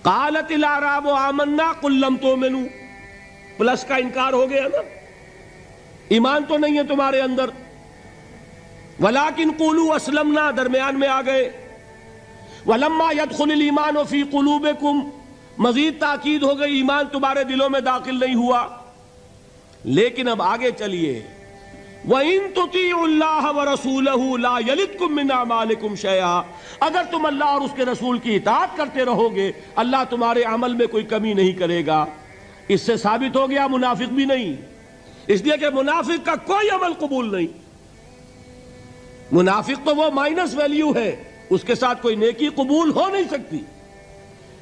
قالت الاعراب آمنا قل لم تؤمنوا، پلس کا انکار ہو گیا نا، ایمان تو نہیں ہے تمہارے اندر. ولیکن قولوا اسلمنا، درمیان میں آ گئے. ولما يدخل الايمان في قلوبكم، مزید تاکید ہو گئی ایمان تمہارے دلوں میں داخل نہیں ہوا. لیکن اب آگے چلیے. وَإِن تُطِيعُوا اللَّهَ وَرَسُولَهُ لَا يَلِدْكُم مِّنْ أَعْمَالِكُمْ شَيْئًا، اگر تم اللہ اور اس کے رسول کی اطاعت کرتے رہو گے اللہ تمہارے عمل میں کوئی کمی نہیں کرے گا. اس سے ثابت ہو گیا منافق بھی نہیں، اس لیے کہ منافق کا کوئی عمل قبول نہیں. منافق تو وہ مائنس ویلیو ہے، اس کے ساتھ کوئی نیکی قبول ہو نہیں سکتی.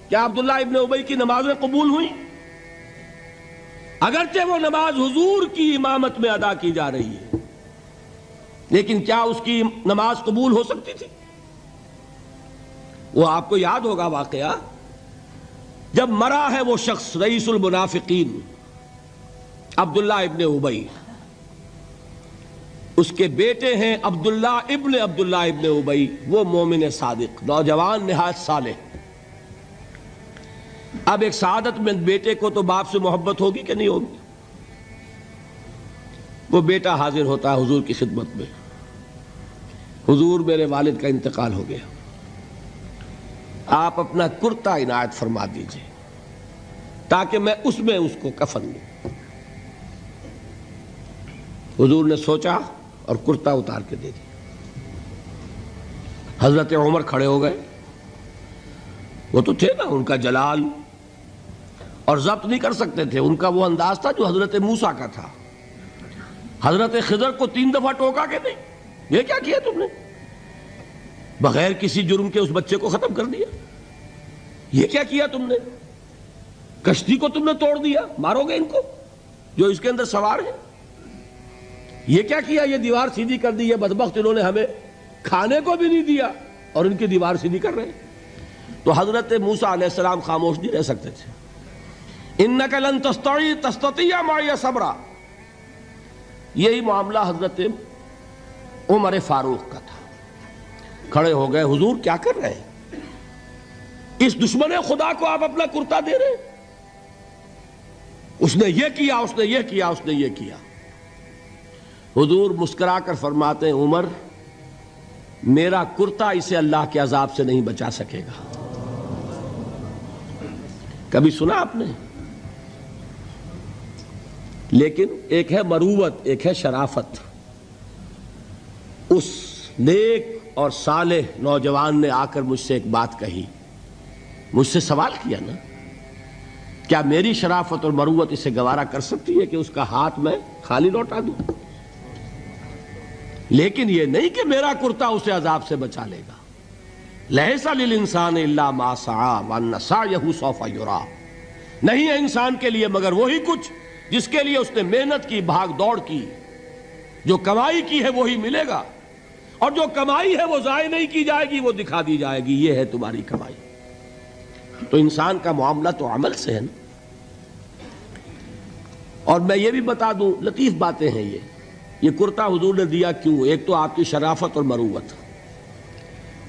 کیا عبداللہ ابن ابی کی نمازیں قبول ہوئیں؟ اگرچہ وہ نماز حضور کی امامت میں ادا کی جا رہی ہے، لیکن کیا اس کی نماز قبول ہو سکتی تھی؟ وہ آپ کو یاد ہوگا واقعہ، جب مرا ہے وہ شخص رئیس المنافقین عبداللہ ابن ابی، اس کے بیٹے ہیں عبداللہ ابن ابی، وہ مومن صادق، نوجوان نہایت صالح. اب ایک سعادت مند بیٹے کو تو باپ سے محبت ہوگی کہ نہیں ہوگی؟ وہ بیٹا حاضر ہوتا ہے حضور کی خدمت میں، حضور میرے والد کا انتقال ہو گیا، آپ اپنا کرتا عنایت فرما دیجئے تاکہ میں اس کو کفن دوں. حضور نے سوچا اور کرتا اتار کے دے دیا. حضرت عمر کھڑے ہو گئے، وہ تو تھے نا، ان کا جلال اور ضبط نہیں کر سکتے تھے، ان کا وہ انداز تھا جو حضرت موسیٰ کا تھا. حضرت خضر کو 3 دفعہ ٹوکا کہ نہیں، یہ کیا کیا تم نے؟ بغیر کسی جرم کے اس بچے کو ختم کر دیا. یہ کیا کیا تم نے؟ کشتی کو تم نے توڑ دیا، مارو گے ان کو جو اس کے اندر سوار ہیں. یہ کیا کیا؟ یہ دیوار سیدھی کر دی. یہ بدبخت انہوں نے ہمیں کھانے کو بھی نہیں دیا اور ان کی دیوار سیدھی کر رہے ہیں. تو حضرت موسیٰ علیہ السلام خاموش نہیں رہ سکتے تھے. اِنَّكَ لَن تَسْتَطِيعَ مَعِيَ صَبْرًا، یہی معاملہ حضرت عمر فاروق کا تھا. کھڑے ہو گئے، حضور کیا کر رہے ہیں؟ اس دشمن خدا کو آپ اپنا کرتا دے رہے ہیں؟ اس نے یہ کیا، اس نے یہ کیا، اس نے یہ کیا. حضور مسکرا کر فرماتے ہیں، عمر میرا کرتا اسے اللہ کے عذاب سے نہیں بچا سکے گا. کبھی سنا آپ نے؟ لیکن ایک ہے مروت، ایک ہے شرافت. اس نیک اور صالح نوجوان نے آ کر مجھ سے ایک بات کہی، مجھ سے سوال کیا نا، کیا میری شرافت اور مروت اسے گوارا کر سکتی ہے کہ اس کا ہاتھ میں خالی لوٹا دوں؟ لیکن یہ نہیں کہ میرا کرتا اسے عذاب سے بچا لے گا. لَيْسَ لِلْإِنسَانِ إِلَّا مَا سَعَىٰ وَأَنَّ سَعْيَهُ سَوْفَ يُرَىٰ، نہیں ہے انسان کے لیے مگر وہی کچھ جس کے لیے اس نے محنت کی، بھاگ دوڑ کی. جو کمائی کی ہے وہی ملے گا، اور جو کمائی ہے وہ ضائع نہیں کی جائے گی، وہ دکھا دی جائے گی، یہ ہے تمہاری کمائی. تو انسان کا معاملہ تو عمل سے ہے نا. اور میں یہ بھی بتا دوں، لطیف باتیں ہیں یہ کرتا حضور نے دیا کیوں؟ ایک تو آپ کی شرافت اور مروت.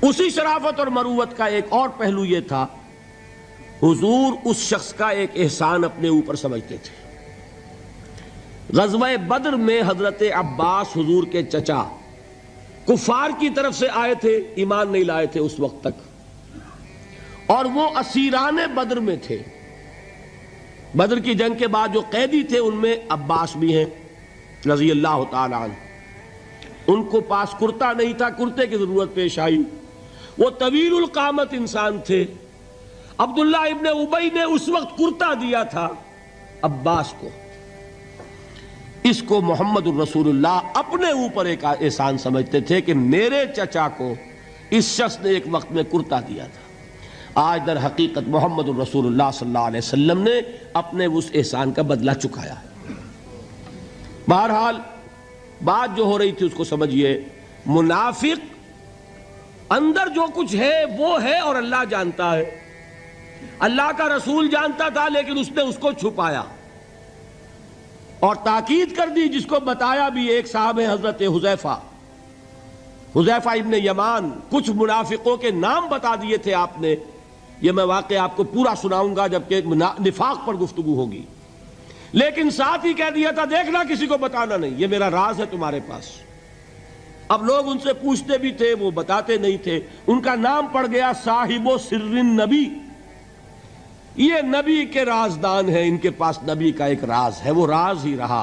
اسی شرافت اور مروت کا ایک اور پہلو یہ تھا، حضور اس شخص کا ایک احسان اپنے اوپر سمجھتے تھے. غزوہ بدر میں حضرت عباس حضور کے چچا کفار کی طرف سے آئے تھے، ایمان نہیں لائے تھے اس وقت تک، اور وہ اسیران بدر میں تھے. بدر کی جنگ کے بعد جو قیدی تھے ان میں عباس بھی ہیں رضی اللہ تعالی عنہ. ان کو پاس کرتا نہیں تھا، کرتے کی ضرورت پیش آئی. وہ طویل القامت انسان تھے. عبداللہ ابن ابی نے اس وقت کرتا دیا تھا عباس کو. اس کو محمد الرسول اللہ اپنے اوپر ایک احسان سمجھتے تھے کہ میرے چچا کو اس شخص نے ایک وقت میں کرتا دیا تھا. آج در حقیقت محمد الرسول اللہ صلی اللہ علیہ وسلم نے اپنے اس احسان کا بدلہ چکایا ہے. بہرحال بات جو ہو رہی تھی اس کو سمجھیے. منافق اندر جو کچھ ہے وہ ہے اور اللہ جانتا ہے. اللہ کا رسول جانتا تھا لیکن اس نے اس کو چھپایا اور تاکید کر دی. جس کو بتایا بھی ایک صاحب ہے حضرت حذیفہ ابن یمان. کچھ منافقوں کے نام بتا دیے تھے آپ نے یہ میں واقعہ آپ کو پورا سناؤں گا جبکہ نفاق پر گفتگو ہوگی، لیکن ساتھ ہی کہہ دیا تھا دیکھنا کسی کو بتانا نہیں، یہ میرا راز ہے تمہارے پاس۔ اب لوگ ان سے پوچھتے بھی تھے، وہ بتاتے نہیں تھے۔ ان کا نام پڑ گیا صاحب و سر نبی، یہ نبی کے رازدان ہیں، ان کے پاس نبی کا ایک راز ہے، وہ راز ہی رہا۔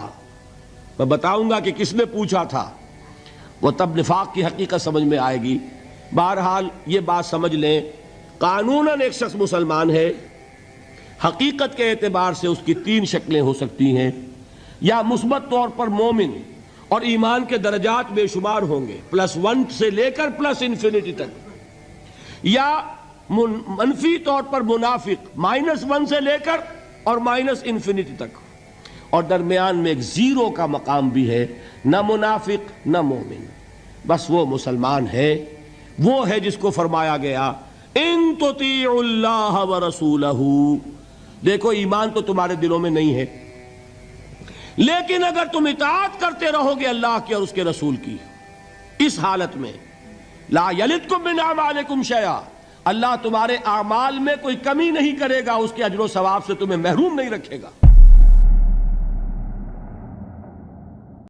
میں بتاؤں گا کہ کس نے پوچھا تھا، وہ تب نفاق کی حقیقت سمجھ میں آئے گی۔ بہرحال یہ بات سمجھ لیں، قانوناً ایک شخص مسلمان ہے، حقیقت کے اعتبار سے اس کی تین شکلیں ہو سکتی ہیں، یا مثبت طور پر مومن اور ایمان کے درجات بے شمار ہوں گے، +1 سے لے کر +انفینٹی تک، یا منفی طور پر منافق، -1 سے لے کر اور -انفینٹی تک، اور درمیان میں ایک زیرو کا مقام بھی ہے، نہ منافق نہ مومن، بس وہ مسلمان ہے، وہ ہے جس کو فرمایا گیا ان تطیعوا اللہ ورسولہ۔ دیکھو ایمان تو تمہارے دلوں میں نہیں ہے، لیکن اگر تم اطاعت کرتے رہو گے اللہ کی اور اس کے رسول کی، اس حالت میں لا یلدکم من اعمالکم شیئا، اللہ تمہارے اعمال میں کوئی کمی نہیں کرے گا، اس کے اجر و ثواب سے تمہیں محروم نہیں رکھے گا۔